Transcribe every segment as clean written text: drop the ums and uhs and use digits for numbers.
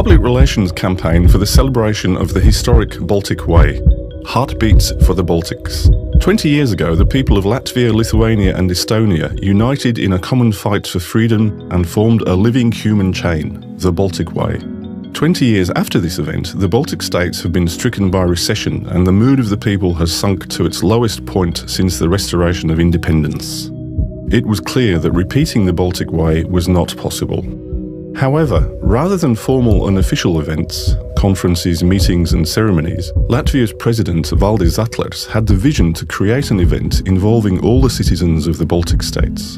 public relations campaign for the celebration of the historic Baltic Way. Heartbeats for the Baltics. 20 years ago, the people of Latvia, Lithuania and Estonia united in a common fight for freedom and formed a living human chain, the Baltic Way. 20 years after this event, the Baltic states have been stricken by recession and the mood of the people has sunk to its lowest point since the restoration of independence. It was clear that repeating the Baltic Way was not possible. However, rather than formal and official events, conferences, meetings and ceremonies, Latvia's president Valdis Zatlers had the vision to create an event involving all the citizens of the Baltic states.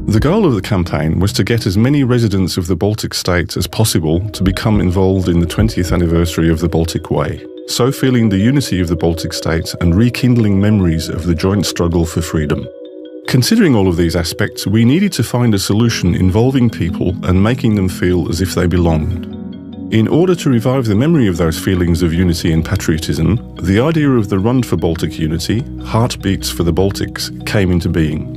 The goal of the campaign was to get as many residents of the Baltic states as possible to become involved in the 20th anniversary of the Baltic Way, so feeling the unity of the Baltic states and rekindling memories of the joint struggle for freedom. Considering all of these aspects, we needed to find a solution involving people and making them feel as if they belonged. In order to revive the memory of those feelings of unity and patriotism, the idea of the Run for Baltic Unity, Heartbeats for the Baltics, came into being.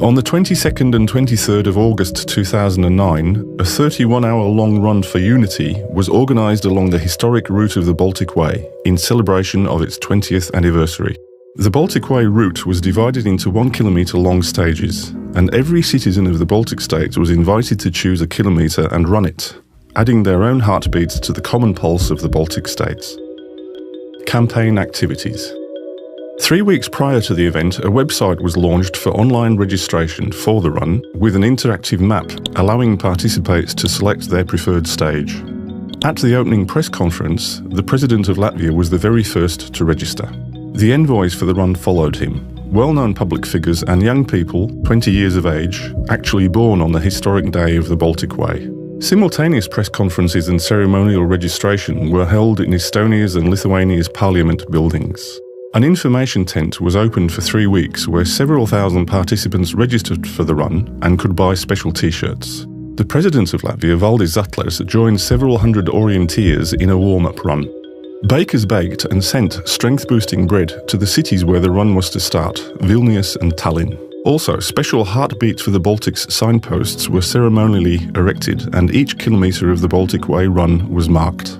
On the 22nd and 23rd of August 2009, a 31-hour-long Run for Unity was organised along the historic route of the Baltic Way in celebration of its 20th anniversary. The Baltic Way route was divided into 1 kilometre long stages, and every citizen of the Baltic states was invited to choose a kilometre and run it, adding their own heartbeats to the common pulse of the Baltic states. Campaign activities. 3 weeks prior to the event, a website was launched for online registration for the run with an interactive map allowing participants to select their preferred stage. At the opening press conference, the President of Latvia was the very first to register. The envoys for the run followed him, well-known public figures and young people, 20 years of age, actually born on the historic day of the Baltic Way. Simultaneous press conferences and ceremonial registration were held in Estonia's and Lithuania's parliament buildings. An information tent was opened for 3 weeks where several thousand participants registered for the run and could buy special t-shirts. The President of Latvia, Valdis Zatlers, joined several hundred orienteers in a warm-up run. Bakers baked and sent strength-boosting bread to the cities where the run was to start, Vilnius and Tallinn. Also, special Heartbeat for the Baltics signposts were ceremonially erected and each kilometre of the Baltic Way run was marked.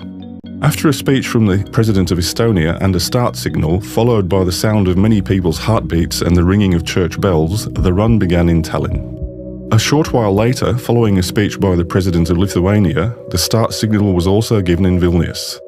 After a speech from the President of Estonia and a start signal, followed by the sound of many people's heartbeats and the ringing of church bells, the run began in Tallinn. A short while later, following a speech by the President of Lithuania, the start signal was also given in Vilnius.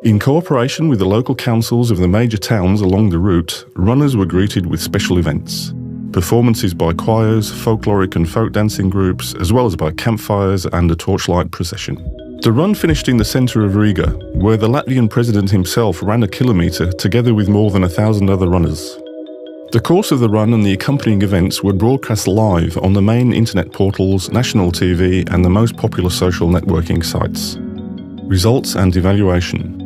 In cooperation with the local councils of the major towns along the route, runners were greeted with special events. Performances by choirs, folkloric and folk dancing groups, as well as by campfires and a torchlight procession. The run finished in the centre of Riga, where the Latvian president himself ran a kilometre together with more than 1,000 other runners. The course of the run and the accompanying events were broadcast live on the main internet portals, national TV and the most popular social networking sites. Results and evaluation.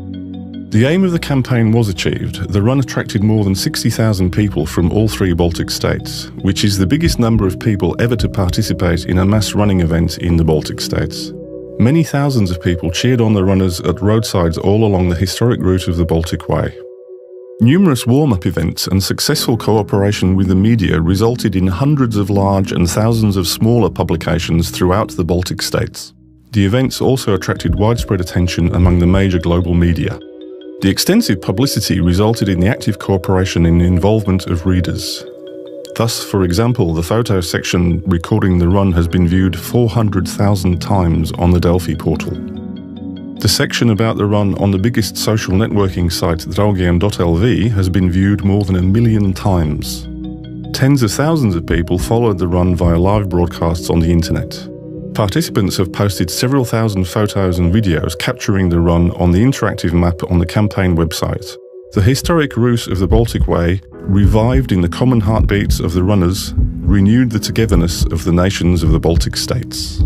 The aim of the campaign was achieved. The run attracted more than 60,000 people from all 3 Baltic states, which is the biggest number of people ever to participate in a mass running event in the Baltic states. Many thousands of people cheered on the runners at roadsides all along the historic route of the Baltic Way. Numerous warm-up events and successful cooperation with the media resulted in hundreds of large and thousands of smaller publications throughout the Baltic states. The events also attracted widespread attention among the major global media. The extensive publicity resulted in the active cooperation and involvement of readers. Thus, for example, the photo section recording the run has been viewed 400,000 times on the Delphi portal. The section about the run on the biggest social networking site draugiem.lv has been viewed more than 1 million times. Tens of thousands of people followed the run via live broadcasts on the internet. Participants have posted several thousand photos and videos capturing the run on the interactive map on the campaign website. The historic route of the Baltic Way, revived in the common heartbeats of the runners, renewed the togetherness of the nations of the Baltic states.